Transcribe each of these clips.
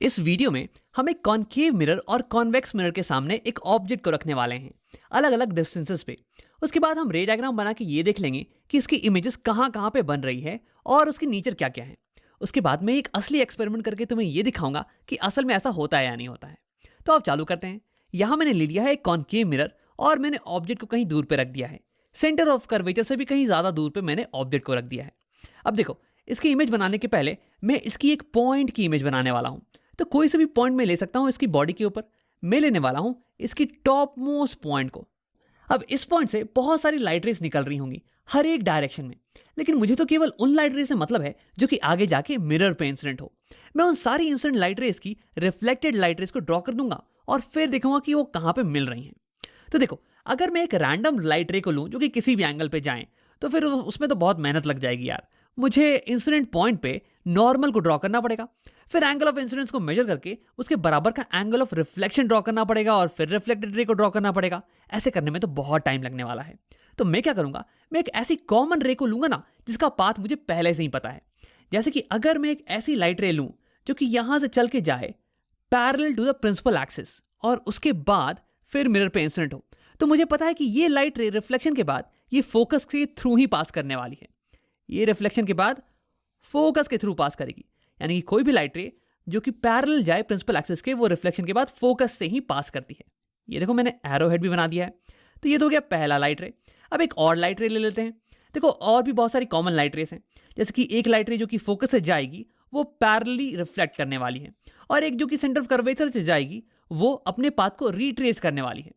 इस वीडियो में हम एक कॉनकेव मिरर और कॉन्वेक्स मिरर के सामने एक ऑब्जेक्ट को रखने वाले हैं, अलग अलग डिस्टेंसेस पे। उसके बाद हम रे डायग्राम बना के ये देख लेंगे कि इसकी इमेजेस कहाँ कहाँ पे बन रही है और उसकी नेचर क्या क्या है। उसके बाद मैं एक असली एक्सपेरिमेंट करके तुम्हें ये दिखाऊंगा कि असल में ऐसा होता है या नहीं होता है। तो अब चालू करते हैं। यहाँ मैंने ले लिया है एक कॉनकेव मिरर और मैंने ऑब्जेक्ट को कहीं दूर पे रख दिया है। सेंटर ऑफ कर्वेचर से भी कहीं ज्यादा दूर पे मैंने ऑब्जेक्ट को रख दिया है। अब देखो, इसकी इमेज बनाने के पहले मैं इसकी एक पॉइंट की इमेज बनाने वाला हूँ। तो कोई से भी पॉइंट मैं ले सकता हूं इसकी बॉडी के ऊपर। मैं लेने वाला हूं इसकी टॉप मोस्ट पॉइंट को। अब इस पॉइंट से बहुत सारी लाइट रेस निकल रही होंगी हर एक डायरेक्शन में, लेकिन मुझे तो केवल उन लाइट रेस से मतलब है जो कि आगे जाके मिरर पे इंसिडेंट हो। मैं उन सारी इंसिडेंट लाइट रेस की रिफ्लेक्टेड लाइट रेस को ड्रॉ कर दूंगा और फिर देखूंगा कि वो कहां पे मिल रही हैं। तो देखो, अगर मैं एक रैंडम लाइट रे को लूं जो कि किसी भी एंगल पे जाए, तो फिर उसमें तो बहुत मेहनत लग जाएगी यार। मुझे इंसिडेंट पॉइंट पे नॉर्मल को ड्रॉ करना पड़ेगा, फिर एंगल ऑफ इंसिडेंस को मेजर करके उसके बराबर का एंगल ऑफ रिफ्लेक्शन ड्रॉ करना पड़ेगा और फिर रिफ्लेक्टेड रे को ड्रॉ करना पड़ेगा। ऐसे करने में तो बहुत टाइम लगने वाला है। तो मैं क्या करूंगा, मैं एक ऐसी कॉमन रे को लूंगा ना जिसका पाथ मुझे पहले से ही पता है। जैसे कि अगर मैं एक ऐसी लाइट रे लूं जो कि यहां से चल के जाए parallel to the principal axis और उसके बाद फिर मिरर पे इंसिडेंट हो, तो मुझे पता है कि ये लाइट रे रिफ्लेक्शन के बाद ये फोकस के थ्रू ही पास करने वाली है। ये रिफ्लेक्शन के बाद फोकस के थ्रू पास करेगी, यानी कि कोई भी लाइट रे जो कि पैरेलल जाए प्रिंसिपल एक्सिस के, वो रिफ्लेक्शन के बाद फोकस से ही पास करती है। ये देखो, मैंने एरो हेड भी बना दिया है। तो ये तो हो गया पहला लाइट रे। अब एक और लाइट रे ले लेते हैं। देखो, और भी बहुत सारी कॉमन लाइट रेस हैं। जैसे कि एक लाइट रे जो कि फोकस से जाएगी वो पैरेलली रिफ्लेक्ट करने वाली है, और एक जो कि सेंटर ऑफ कर्वेचर से जाएगी वो अपने पाथ को रिट्रेस करने वाली है।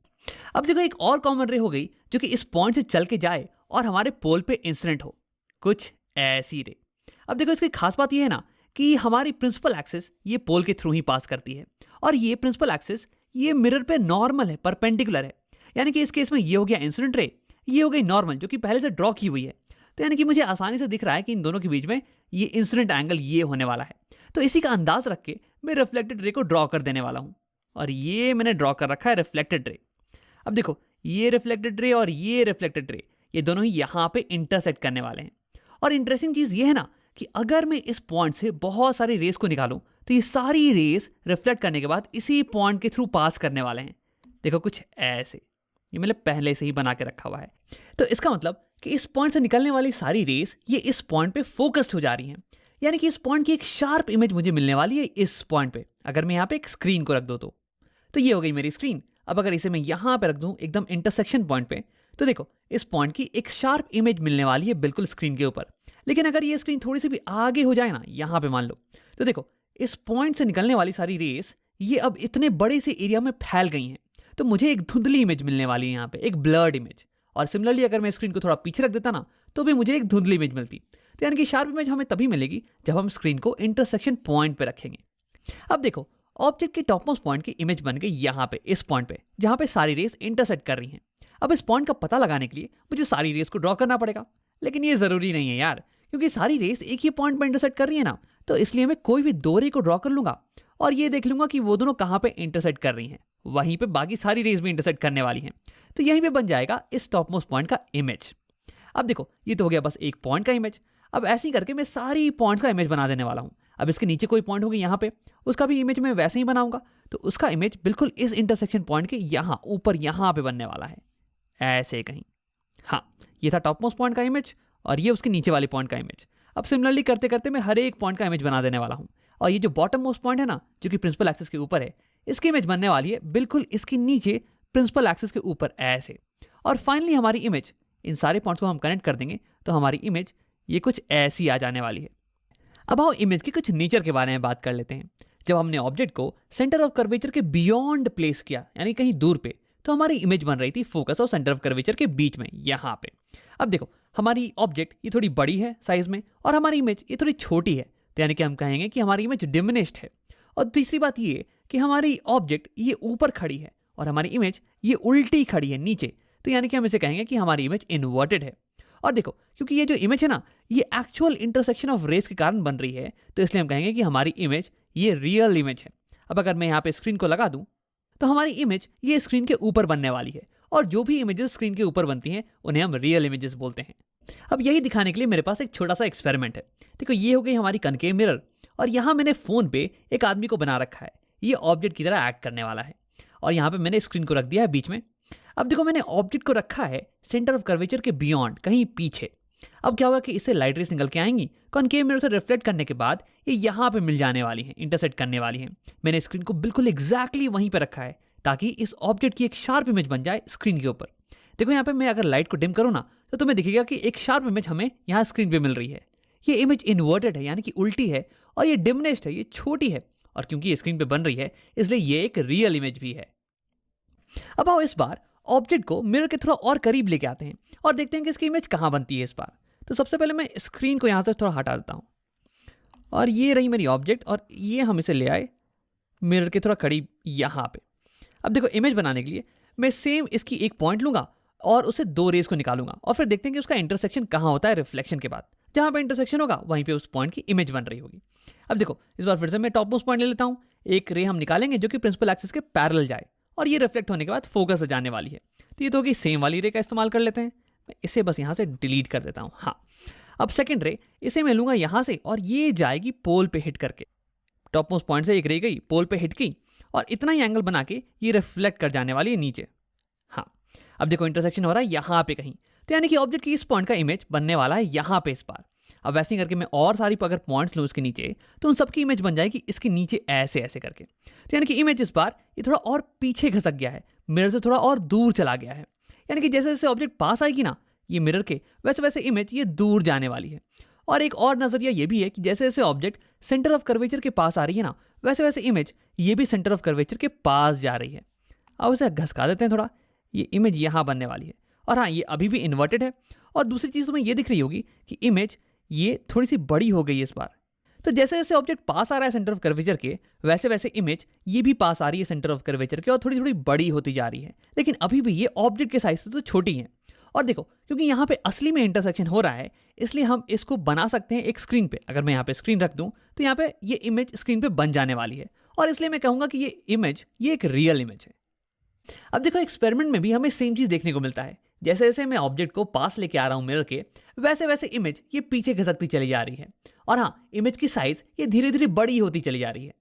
अब देखो, एक और कॉमन रे हो गई जो कि इस पॉइंट से चल के जाए और हमारे पोल पे इंसिडेंट हो, कुछ ऐसी रे। अब देखो, इसकी खास बात यह है ना कि हमारी प्रिंसिपल एक्सिस ये पोल के थ्रू ही पास करती है, और ये प्रिंसिपल एक्सिस ये मिरर पे नॉर्मल है, परपेंडिकुलर है। यानी कि इस केस में ये हो गया इंसिडेंट रे, ये हो गई नॉर्मल जो कि पहले से ड्रॉ की हुई है। तो यानी कि मुझे आसानी से दिख रहा है कि इन दोनों के बीच में ये इंसिडेंट एंगल ये होने वाला है। तो इसी का अंदाज रख के मैं रिफ्लेक्टेड रे को ड्रॉ कर देने वाला हूं, और ये मैंने ड्रॉ कर रखा है रिफ्लेक्टेड रे। अब देखो, ये रिफ्लेक्टेड रे और ये रिफ्लेक्टेड रे ये दोनों ही यहां पे इंटरसेक्ट करने वाले हैं। और इंटरेस्टिंग चीज ये है ना कि अगर मैं इस पॉइंट से बहुत सारी रेस को निकालूं तो ये सारी रेस रिफ्लेक्ट करने के बाद इसी पॉइंट के थ्रू पास करने वाले हैं। देखो, कुछ ऐसे। ये मैंने पहले से ही बना के रखा हुआ है। तो इसका मतलब कि इस पॉइंट से निकलने वाली सारी रेस ये इस पॉइंट पे फोकस्ड हो जा रही हैं। यानी कि इस पॉइंट की एक शार्प इमेज मुझे मिलने वाली है इस पॉइंट पे, अगर मैं यहाँ पे एक स्क्रीन को रख दूँ तो ये हो गई मेरी स्क्रीन। अब अगर इसे मैं यहाँ पे रख दूँ एकदम इंटरसेक्शन पॉइंट पे, तो देखो, इस पॉइंट की एक शार्प इमेज मिलने वाली है बिल्कुल स्क्रीन के ऊपर। लेकिन अगर ये स्क्रीन थोड़ी सी भी आगे हो जाए ना, यहाँ पे मान लो, तो देखो, इस पॉइंट से निकलने वाली सारी रेस ये अब इतने बड़े से एरिया में फैल गई हैं। तो मुझे एक धुंधली इमेज मिलने वाली है यहाँ पे, एक ब्लर्ड इमेज। और सिमिलरली अगर मैं स्क्रीन को थोड़ा पीछे रख देता ना, तो भी मुझे एक धुंधली इमेज मिलती। तो यानी कि शार्प इमेज हमें तभी मिलेगी जब हम स्क्रीन को इंटरसेक्शन पॉइंट पे रखेंगे। अब देखो, ऑब्जेक्ट के टॉप मोस्ट पॉइंट की इमेज बन गई यहाँ पे, इस पॉइंट पे जहाँ पे सारी रेस इंटरसेक्ट कर रही हैं। अब इस पॉइंट का पता लगाने के लिए मुझे सारी रेस को ड्रॉ करना पड़ेगा, लेकिन ये जरूरी नहीं है यार, क्योंकि सारी रेस एक ही पॉइंट पे इंटरसेक्ट कर रही है ना। तो इसलिए मैं कोई भी दो रे को ड्रॉ कर लूंगा और ये देख लूंगा कि वो दोनों कहाँ पे इंटरसेक्ट कर रही हैं। वहीं पे बाकी सारी रेस भी इंटरसेक्ट करने वाली हैं। तो यहीं पे बन जाएगा इस टॉप मोस्ट पॉइंट का इमेज। अब देखो, ये तो हो गया बस एक पॉइंट का इमेज। अब ऐसे ही करके मैं सारी पॉइंट्स का इमेज बना देने वाला हूँ। अब इसके नीचे कोई पॉइंट होगी यहाँ पे, उसका भी इमेज मैं वैसे ही बनाऊंगा। तो उसका इमेज बिल्कुल इस इंटरसेक्शन पॉइंट के यहाँ ऊपर यहाँ पे बनने वाला है, ऐसे कहीं। हाँ, ये था टॉप मोस्ट पॉइंट का इमेज और ये उसके नीचे वाले पॉइंट का इमेज। अब सिमिलरली करते करते मैं हर एक पॉइंट का इमेज बना देने वाला हूँ। और ये जो बॉटम मोस्ट पॉइंट है ना, जो कि प्रिंसिपल एक्सिस के ऊपर है, इसकी इमेज बनने वाली है बिल्कुल इसके नीचे प्रिंसिपल एक्सिस के ऊपर, ऐसे। और फाइनली हमारी इमेज, इन सारे पॉइंट्स को हम कनेक्ट कर देंगे तो हमारी इमेज ये कुछ ऐसी आ जाने वाली है। अब आओ इमेज के कुछ नेचर के बारे में बात कर लेते हैं। जब हमने ऑब्जेक्ट को सेंटर ऑफ कर्वेचर के बियॉन्ड प्लेस किया, यानी कहीं दूर पे, तो हमारी इमेज बन रही थी फोकस और सेंटर ऑफ कर्वेचर के बीच में, यहाँ पे। अब देखो, हमारी ऑब्जेक्ट ये थोड़ी बड़ी है साइज में और हमारी इमेज ये थोड़ी छोटी है, तो यानी कि हम कहेंगे कि हमारी इमेज डिमिनिश्ड है। और तीसरी बात ये कि हमारी ऑब्जेक्ट ये ऊपर खड़ी है और हमारी इमेज ये उल्टी खड़ी है नीचे, तो यानी कि हम इसे कहेंगे कि हमारी इमेज इन्वर्टेड है। और देखो, क्योंकि ये जो इमेज है ना, ये एक्चुअल इंटरसेक्शन ऑफ रेस के कारण बन रही है, तो इसलिए हम कहेंगे कि हमारी इमेज ये रियल इमेज है। अब अगर मैं यहाँ पे स्क्रीन को लगा दूं तो हमारी इमेज ये स्क्रीन के ऊपर बनने वाली है, और जो भी इमेजेस स्क्रीन के ऊपर बनती हैं उन्हें हम रियल इमेजेस बोलते हैं। अब यही दिखाने के लिए मेरे पास एक छोटा सा एक्सपेरिमेंट है। देखो, ये हो गई हमारी कनकेव मिरर और यहाँ मैंने फ़ोन पे एक आदमी को बना रखा है। ये ऑब्जेक्ट की तरह एक्ट करने वाला है और यहाँ पे मैंने स्क्रीन को रख दिया है बीच में। अब देखो, मैंने ऑब्जेक्ट को रखा है सेंटर ऑफ कर्वेचर के बियॉन्ड, कहीं पीछे। अब क्या होगा कि इससे लाइट रेस निकल के आएंगी, कॉनकेव मिरर से रिफ्लेक्ट करने के बाद ये यहाँ पे मिल जाने वाली हैं, इंटरसेक्ट करने वाली हैं। मैंने स्क्रीन को बिल्कुल एग्जैक्टली वहीं पे रखा है ताकि इस ऑब्जेक्ट की एक शार्प इमेज बन जाए स्क्रीन के ऊपर। देखो, यहाँ पे मैं अगर लाइट को डिम करूँ ना, तो तुम्हें दिखेगा कि एक शार्प इमेज हमें यहाँ स्क्रीन पे मिल रही है। ये इमेज इन्वर्टेड है, यानी कि उल्टी है, और ये डिमनेस्ड है, ये छोटी है, और क्योंकि ये स्क्रीन पे बन रही है इसलिए ये एक रियल इमेज भी है। अब आओ इस बार ऑब्जेक्ट को मिरर के थोड़ा और करीब लेके आते हैं और देखते हैं कि इसकी इमेज कहाँ बनती है इस बार। तो सबसे पहले मैं स्क्रीन को यहाँ से थोड़ा हटा देता हूँ और ये रही मेरी ऑब्जेक्ट, और ये हम इसे ले आए मिरर के थोड़ा करीब यहाँ पे। अब देखो, इमेज बनाने के लिए मैं सेम इसकी एक पॉइंट लूँगा और उससे दो रेस को निकालूंगा और फिर देखते हैं कि उसका इंटरसेक्शन कहाँ होता है रिफ्लेक्शन के बाद। जहाँ पे इंटरसेक्शन होगा वहीं पे उस पॉइंट की इमेज बन रही होगी। अब देखो, इस बार फिर से मैं टॉप मोस्ट पॉइंट ले लेता हूँ। एक रे हम निकालेंगे जो कि प्रिंसिपल एक्सिस के पैरेलल जाए और ये रिफ्लेक्ट होने के बाद फोकस से जाने वाली है। तो ये तो होगी सेम वाली रे का इस्तेमाल कर लेते हैं। मैं इसे बस यहाँ से डिलीट कर देता हूँ। हाँ, अब सेकंड रे, इसे मैं लूँगा यहाँ से और ये जाएगी पोल पे हिट करके। टॉप मोस्ट पॉइंट से एक रे गई, पोल पे हिट की और इतना ही एंगल बना के ये रिफ्लेक्ट कर जाने वाली है नीचे। हाँ, अब देखो इंटरसेक्शन हो रहा है यहाँ पे कहीं, तो यानी कि ऑब्जेक्ट की इस पॉइंट का इमेज बनने वाला है यहाँ पे इस बार। अब वैसे ही करके मैं और सारी अगर पॉइंट्स लूँ इसके नीचे, तो उन सबकी इमेज बन जाएगी इसके नीचे ऐसे ऐसे करके। तो यानी कि इमेज इस बार ये थोड़ा और पीछे खसक गया है, मिरर से थोड़ा और दूर चला गया है। यानी कि जैसे जैसे ऑब्जेक्ट पास आएगी ना ये मिरर के, वैसे वैसे इमेज ये दूर जाने वाली है। और एक और नज़रिया ये भी है कि जैसे जैसे ऑब्जेक्ट सेंटर ऑफ कर्वेचर के पास आ रही है ना, वैसे वैसे इमेज ये भी सेंटर ऑफ कर्वेचर के पास जा रही है। अब उसे घसका देते हैं थोड़ा, ये इमेज यहाँ बनने वाली है। और हाँ, ये अभी भी इन्वर्टेड है। और दूसरी चीज़ तुम्हें ये दिख रही होगी कि इमेज ये थोड़ी सी बड़ी हो गई है इस बार। तो जैसे जैसे ऑब्जेक्ट पास आ रहा है सेंटर ऑफ कर्वेचर के, वैसे वैसे इमेज ये भी पास आ रही है सेंटर ऑफ कर्वेचर के और थोड़ी थोड़ी बड़ी होती जा रही है। लेकिन अभी भी ये ऑब्जेक्ट के साइज से तो छोटी है। और देखो, क्योंकि यहाँ पे असली में इंटरसेक्शन हो रहा है, इसलिए हम इसको बना सकते हैं एक स्क्रीन पे। अगर मैं यहाँ पे स्क्रीन रख दूँ तो यहाँ पे ये इमेज स्क्रीन पे बन जाने वाली है, और इसलिए मैं कहूँगा कि ये इमेज ये एक रियल इमेज है। अब देखो, एक्सपेरिमेंट में भी हमें सेम चीज़ देखने को मिलता है। जैसे जैसे मैं ऑब्जेक्ट को पास लेके आ रहा हूँ मिरर के, वैसे वैसे इमेज ये पीछे खिसकती चली जा रही है। और हाँ, इमेज की साइज ये धीरे धीरे बड़ी होती चली जा रही है।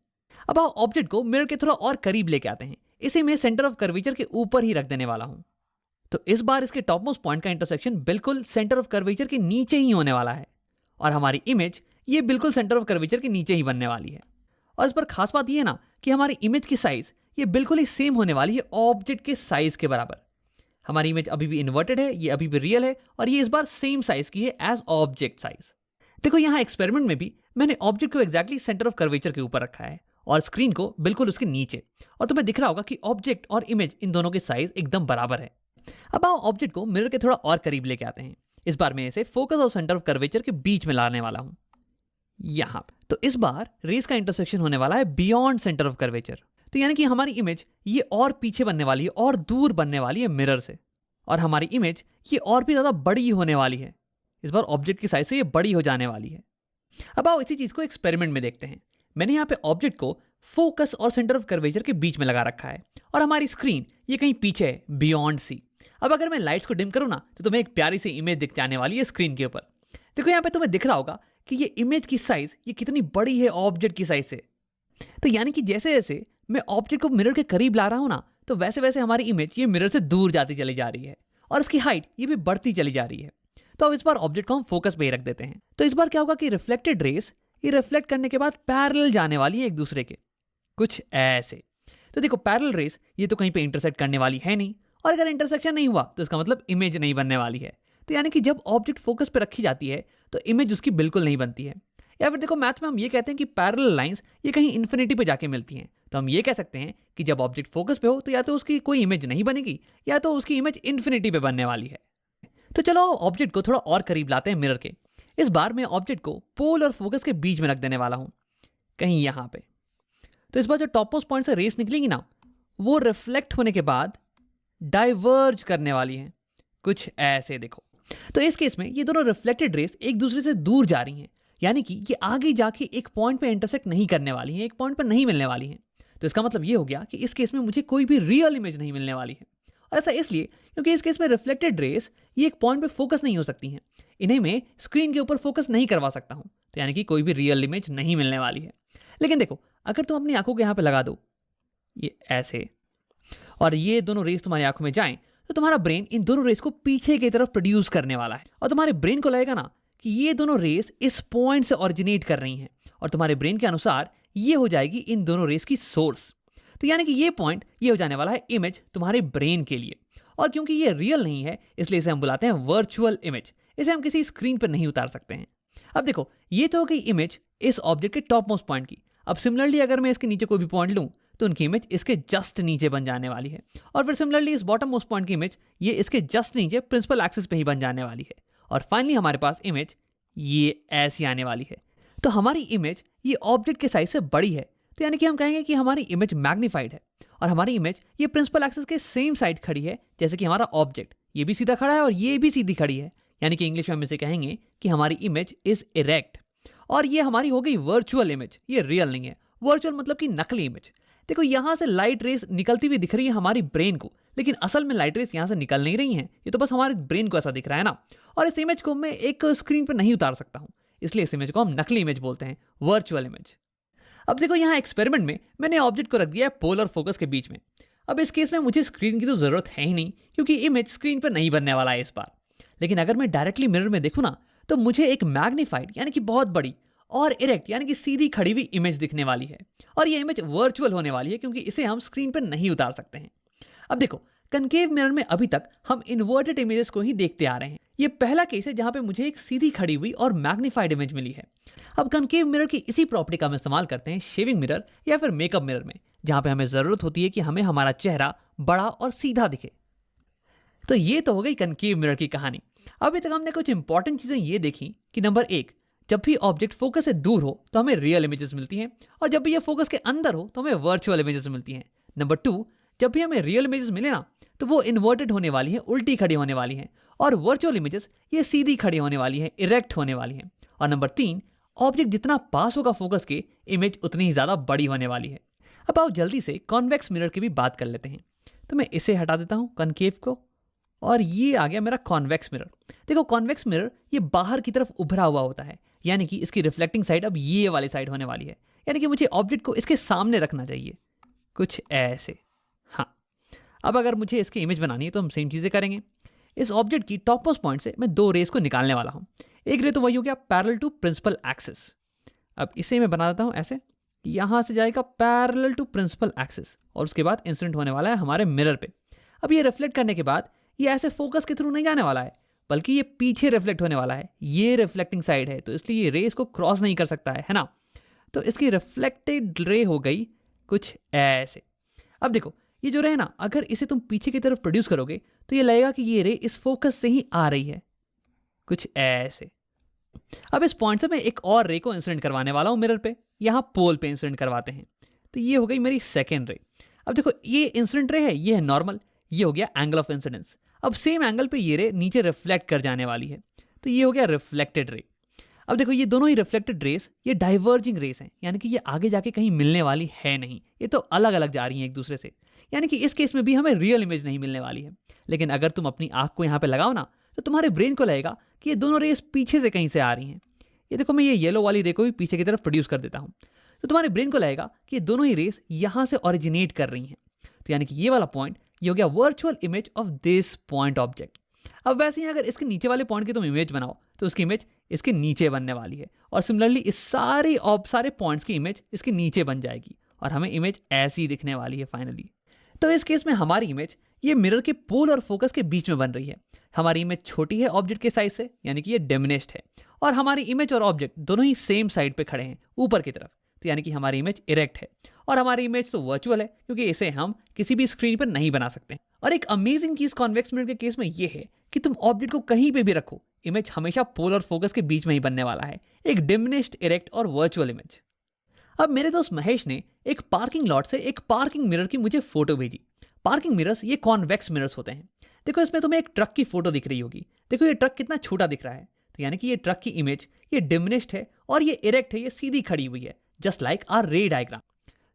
अब आप ऑब्जेक्ट को मिरर के थोड़ा और करीब लेके आते हैं। इसे मैं सेंटर ऑफ कर्वेचर के ऊपर ही रख देने वाला हूँ। तो इस बार इसके टॉप मोस्ट पॉइंट का इंटरसेक्शन बिल्कुल सेंटर ऑफ कर्वेचर के नीचे ही होने वाला है, और हमारी इमेज ये बिल्कुल सेंटर ऑफ कर्वेचर के नीचे ही बनने वाली है। और इस पर खास बात ये है ना कि हमारी इमेज की साइज ये बिल्कुल ही सेम होने वाली है ऑब्जेक्ट के साइज के बराबर। हमारी इमेज अभी भी इन्वर्टेड है, ये अभी भी रियल है, और ये इस बार सेम साइज की है एज ऑब्जेक्ट साइज। देखो, यहाँ एक्सपेरिमेंट में भी मैंने ऑब्जेक्ट को एक्जैक्टली सेंटर ऑफ कर्वेचर के ऊपर रखा है और स्क्रीन को बिल्कुल उसके नीचे, और तुम्हें दिख रहा होगा कि ऑब्जेक्ट और इमेज इन दोनों के साइज एकदम बराबर है। अब आओ ऑब्जेक्ट को मिरर के थोड़ा और करीब लेके आते हैं। इस बार मैं इसे फोकस और सेंटर ऑफ कर्वेचर के बीच में लाने वाला हूँ, यहाँ। तो इस बार रेस का इंटरसेक्शन होने वाला है बियॉन्ड सेंटर ऑफ कर्वेचर। तो यानी कि हमारी इमेज ये और पीछे बनने वाली है और दूर बनने वाली है मिरर से, और हमारी इमेज ये और भी ज़्यादा बड़ी होने वाली है। इस बार ऑब्जेक्ट की साइज से ये बड़ी हो जाने वाली है। अब आओ इसी चीज़ को एक्सपेरिमेंट में देखते हैं। मैंने यहाँ पे ऑब्जेक्ट को फोकस और सेंटर ऑफ कर्वेचर के बीच में लगा रखा है, और हमारी स्क्रीन ये कहीं पीछे है बियॉन्ड सी। अब अगर मैं लाइट्स को डिम करूँ ना, तो तुम्हें एक प्यारी सी इमेज दिख जाने वाली है स्क्रीन के ऊपर। देखो, यहाँ पे तुम्हें दिख रहा होगा कि ये इमेज की साइज ये कितनी बड़ी है ऑब्जेक्ट की साइज से। तो यानी कि जैसे जैसे मैं ऑब्जेक्ट को मिरर के करीब ला रहा हूँ ना, तो वैसे वैसे हमारी इमेज ये मिरर से दूर जाती चली जा रही है, और इसकी हाइट ये भी बढ़ती चली जा रही है। तो अब इस बार ऑब्जेक्ट को हम फोकस पे ही रख देते हैं। तो इस बार क्या होगा कि रिफ्लेक्टेड रेस ये रिफ्लेक्ट करने के बाद पैरेलल जाने वाली है एक दूसरे के, कुछ ऐसे। तो देखो, पैरेलल रेस ये तो कहीं पे इंटरसेक्ट करने वाली है नहीं, और अगर इंटरसेक्शन नहीं हुआ तो इसका मतलब इमेज नहीं बनने वाली है। तो यानी कि जब ऑब्जेक्ट फोकस पे रखी जाती है तो इमेज उसकी बिल्कुल नहीं बनती है। या फिर देखो, मैथ में हम ये कहते हैं कि पैरेलल लाइंस ये कहीं इन्फिनिटी पे जाके मिलती हैं। तो हम ये कह सकते हैं कि जब ऑब्जेक्ट फोकस पे हो तो या तो उसकी कोई इमेज नहीं बनेगी, या तो उसकी इमेज इन्फिनिटी पे बनने वाली है। तो चलो ऑब्जेक्ट को थोड़ा और करीब लाते हैं मिरर के। इस बार मैं ऑब्जेक्ट को पोल और फोकस के बीच में रख देने वाला हूँ, कहीं यहाँ पे। तो इस बार जो टॉप मोस्ट पॉइंट से रेस निकलेंगी ना, वो रिफ्लेक्ट होने के बाद डाइवर्ज करने वाली हैं, कुछ ऐसे। देखो, तो इस केस में ये दोनों रिफ्लेक्टेड रेस एक दूसरे से दूर जा रही हैं, यानी कि ये आगे जाके एक पॉइंट पे इंटरसेक्ट नहीं करने वाली हैं, एक पॉइंट पे नहीं मिलने वाली हैं। तो इसका मतलब ये हो गया कि इस केस में मुझे कोई भी रियल इमेज नहीं मिलने वाली है, और ऐसा इसलिए क्योंकि इस केस में रिफ्लेक्टेड रेस ये एक पॉइंट पे फोकस नहीं हो सकती हैं। इन्हें मैं स्क्रीन के ऊपर फोकस नहीं करवा सकता हूँ, तो यानी कि कोई भी रियल इमेज नहीं मिलने वाली है। लेकिन देखो, अगर तुम अपनी आंखों के यहाँ पे लगा दो ये ऐसे, और ये दोनों रेस तुम्हारी आंखों में जाएं, तो तुम्हारा ब्रेन इन दोनों रेस को पीछे की तरफ प्रोड्यूस करने वाला है। और तुम्हारे ब्रेन को लगेगा ना कि ये दोनों रेस इस पॉइंट से ऑरिजिनेट कर रही हैं, और तुम्हारे ब्रेन के अनुसार ये हो जाएगी इन दोनों रेस की सोर्स। तो यानी कि ये पॉइंट ये हो जाने वाला है इमेज तुम्हारे ब्रेन के लिए। और क्योंकि ये रियल नहीं है, इसलिए इसे हम बुलाते हैं वर्चुअल इमेज। इसे हम किसी स्क्रीन पर नहीं उतार सकते हैं। अब देखो, ये तो हो गई इमेज इस ऑब्जेक्ट के टॉप मोस्ट पॉइंट की। अब सिमिलरली अगर मैं इसके नीचे कोई भी पॉइंट लूं, तो उनकी इमेज इसके जस्ट नीचे बन जाने वाली है। और फिर सिमिलरली इस बॉटम मोस्ट पॉइंट की इमेज ये इसके जस्ट नीचे प्रिंसिपल एक्सिस पे ही बन जाने वाली है। और फाइनली हमारे पास इमेज ये ऐसी आने वाली है। तो हमारी इमेज ये ऑब्जेक्ट के साइज से बड़ी है, तो यानी कि हम कहेंगे कि हमारी इमेज मैग्नीफाइड है। और हमारी इमेज ये प्रिंसिपल एक्सिस के सेम साइड खड़ी है जैसे कि हमारा ऑब्जेक्ट। ये भी सीधा खड़ा है और ये भी सीधी खड़ी है, यानी कि इंग्लिश में हम इसे कहेंगे कि हमारी इमेज इज इरेक्ट। और ये हमारी हो गई वर्चुअल इमेज, ये रियल नहीं है। वर्चुअल मतलब कि नकली इमेज। देखो, यहां से लाइट रेस निकलती हुई दिख रही है हमारी ब्रेन को, लेकिन असल में लाइट रेस यहां से निकल नहीं रही हैं। ये तो बस हमारे ब्रेन को ऐसा दिख रहा है ना। और इस इमेज को मैं एक स्क्रीन पर नहीं उतार सकता हूं, इसलिए इस इमेज को हम नकली इमेज बोलते हैं, वर्चुअल इमेज। अब देखो, यहाँ एक्सपेरिमेंट में मैंने ऑब्जेक्ट को रख दिया है पोल और फोकस के बीच में। अब इस केस में मुझे स्क्रीन की तो जरूरत है ही नहीं, क्योंकि इमेज स्क्रीन पर नहीं बनने वाला है इस बार। लेकिन अगर मैं डायरेक्टली मिरर में देखूं ना, तो मुझे एक मैग्नीफाइड यानी कि बहुत बड़ी और इरेक्ट यानी कि सीधी खड़ी हुई इमेज दिखने वाली है। और ये इमेज वर्चुअल होने वाली है, क्योंकि इसे हम स्क्रीन पर नहीं उतार सकते हैं। अब देखो, कनकेव मिरर में अभी तक हम इन्वर्टेड इमेजेस को ही देखते आ रहे हैं। ये पहला केस है जहां पे मुझे एक सीधी खड़ी हुई और मैग्नीफाइड इमेज मिली है। अब कनकेव मिरर की इसी प्रॉपर्टी का हम इस्तेमाल करते हैं शेविंग मिरर या फिर मेकअप मिरर में, जहां पे हमें जरूरत होती है कि हमें हमारा चेहरा बड़ा और सीधा दिखे। तो ये तो हो गई कनकेव मिरर की कहानी। अभी तक हमने कुछ इंपॉर्टेंट चीजें ये देखी कि नंबर 1, जब भी ऑब्जेक्ट फोकस से दूर हो तो हमें रियल इमेजेस मिलती हैं, और जब भी ये फोकस के अंदर हो तो हमें वर्चुअल इमेजेस मिलती हैं। नंबर 2, जब भी हमें रियल इमेजेस मिले ना, तो वो इन्वर्टेड होने वाली हैं, उल्टी खड़ी होने वाली हैं, और वर्चुअल इमेजेस ये सीधी खड़ी होने वाली हैं, इरेक्ट होने वाली हैं। और नंबर 3, ऑब्जेक्ट जितना पास होगा फोकस के, इमेज उतनी ही ज्यादा बड़ी होने वाली है। अब आओ जल्दी से कॉन्वेक्स मिरर की भी बात कर लेते हैं। तो मैं इसे हटा देता हूं, कनकेव को, और ये आ गया मेरा कॉन्वेक्स मिरर। देखो, कॉन्वेक्स मिरर ये बाहर की तरफ उभरा हुआ होता है, यानी कि इसकी रिफ्लेक्टिंग साइड अब ये वाली साइड होने वाली है। यानी कि मुझे ऑब्जेक्ट को इसके सामने रखना चाहिए, कुछ ऐसे। हाँ, अब अगर मुझे इसकी इमेज बनानी है तो हम सेम चीजें करेंगे। इस ऑब्जेक्ट की टॉप मोस्ट पॉइंट से मैं 2 रेस को निकालने वाला हूं। एक रे तो वही हो गया पैरेलल टू प्रिंसिपल एक्सिस। अब इसे मैं बना देता हूं ऐसे, यहां से जाएगा पैरेलल टू प्रिंसिपल एक्सिस, और उसके बाद इंसिडेंट होने वाला है हमारे मिरर पे। अब ये रिफ्लेक्ट करने के बाद ये ऐसे फोकस के थ्रू नहीं जाने वाला है, बल्कि ये पीछे रिफ्लेक्ट होने वाला है। ये रिफ्लेक्टिंग साइड है, तो इसलिए ये रे इसको क्रॉस नहीं कर सकता है ना। तो इसकी रिफ्लेक्टेड रे हो गई कुछ ऐसे। अब देखो, ये जो रे है ना, अगर इसे तुम पीछे की तरफ प्रोड्यूस करोगे तो ये लगेगा कि ये रे इस फोकस से ही आ रही है, कुछ ऐसे। अब इस पॉइंट से मैं एक और रे को इंसिडेंट करवाने वाला हूं मिरर पे, यहां पोल पे इंसिडेंट करवाते हैं। तो ये हो गई मेरी सेकेंड रे। अब देखो, ये इंसिडेंट रे है, ये है नॉर्मल, ये हो गया एंगल ऑफ इंसिडेंस। अब सेम एंगल पे ये रे नीचे रिफ्लेक्ट कर जाने वाली है, तो ये हो गया रिफ्लेक्टेड रे। अब देखो, ये दोनों ही रिफ्लेक्टेड रेस ये डाइवर्जिंग रेस हैं, यानी कि ये आगे जाके कहीं मिलने वाली है नहीं, ये तो अलग अलग जा रही हैं एक दूसरे से। यानी कि इस केस में भी हमें रियल इमेज नहीं मिलने वाली है। लेकिन अगर तुम अपनी आंख को यहाँ पे लगाओ ना, तो तुम्हारे ब्रेन को लगेगा कि ये दोनों रेस पीछे से कहीं से आ रही हैं। ये देखो, मैं ये येलो वाली रे को भी पीछे की तरफ प्रोड्यूस कर देता हूँ, तो तुम्हारे ब्रेन को लगेगा कि ये दोनों ही रेस यहाँ से ऑरिजिनेट कर रही हैं। तो यानी कि ये वाला पॉइंट ये हो गया virtual image of this point object. अब वैसे ही अगर इसके नीचे वाले पॉइंट की तुम इमेज बनाओ, तो उसकी इमेज इसके नीचे बनने वाली है, और सिमिलरली इस सारे पॉइंट्स की इमेज इसके नीचे बन जाएगी, और हमें इमेज ऐसी दिखने वाली है फाइनली। तो इस केस में हमारी इमेज ये मिरर के पोल और फोकस के बीच में बन रही है। हमारी इमेज छोटी है ऑब्जेक्ट के साइज से, यानी कि ये डिमिनिश्ड है, और हमारी इमेज और ऑब्जेक्ट दोनों ही सेम साइड पे खड़े हैं, ऊपर की तरफ। तो यानी कि हमारी इमेज इरेक्ट है, और हमारी इमेज तो वर्चुअल है, क्योंकि इसे हम किसी भी स्क्रीन पर नहीं बना सकते। और एक अमेजिंग चीज कॉन्वेक्स मिरर के केस में ये है कि तुम ऑब्जेक्ट को कहीं पे भी रखो, इमेज हमेशा पोल और फोकस के बीच में ही बनने वाला है, एक डिमिनिश्ड, इरेक्ट और वर्चुअल इमेज। अब मेरे दोस्त महेश ने एक पार्किंग लॉट से एक पार्किंग मिरर की मुझे फोटो भेजी। पार्किंग मिरर्स ये कॉन्वेक्स मिरर्स होते हैं। देखो, इसमें तुम्हें एक ट्रक की फोटो दिख रही होगी। देखो, ये ट्रक कितना छोटा दिख रहा है। तो यानी कि ये ट्रक की इमेज ये डिमिनिश्ड है, और ये इरेक्ट है, ये सीधी खड़ी हुई है, just like our ray diagram.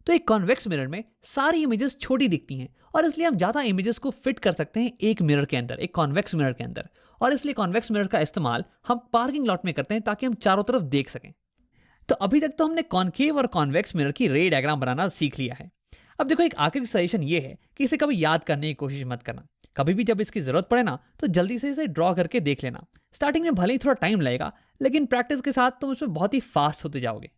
तो एक कॉन्वेक्स मिरर में सारी इमेजेस छोटी दिखती हैं और इसलिए हम ज़्यादा इमेजेस को फिट कर सकते हैं एक मिरर के अंदर, एक कॉन्वेक्स मिरर के अंदर। और इसलिए कॉन्वेक्स मिरर का इस्तेमाल हम पार्किंग लॉट में करते हैं ताकि हम चारों तरफ देख सकें। तो अभी तक तो हमने कॉनकेव और कॉन्वेक्स मिरर की रे डायग्राम बनाना सीख लिया है। अब देखो, एक आखिरी सजेशन ये है कि इसे कभी याद करने की कोशिश मत करना। कभी भी जब इसकी जरूरत पड़े ना, तो जल्दी से इसे ड्रॉ करके देख लेना। स्टार्टिंग में भले ही थोड़ा टाइम लगेगा, लेकिन प्रैक्टिस के साथ तुम उसमें बहुत ही फास्ट होते जाओगे।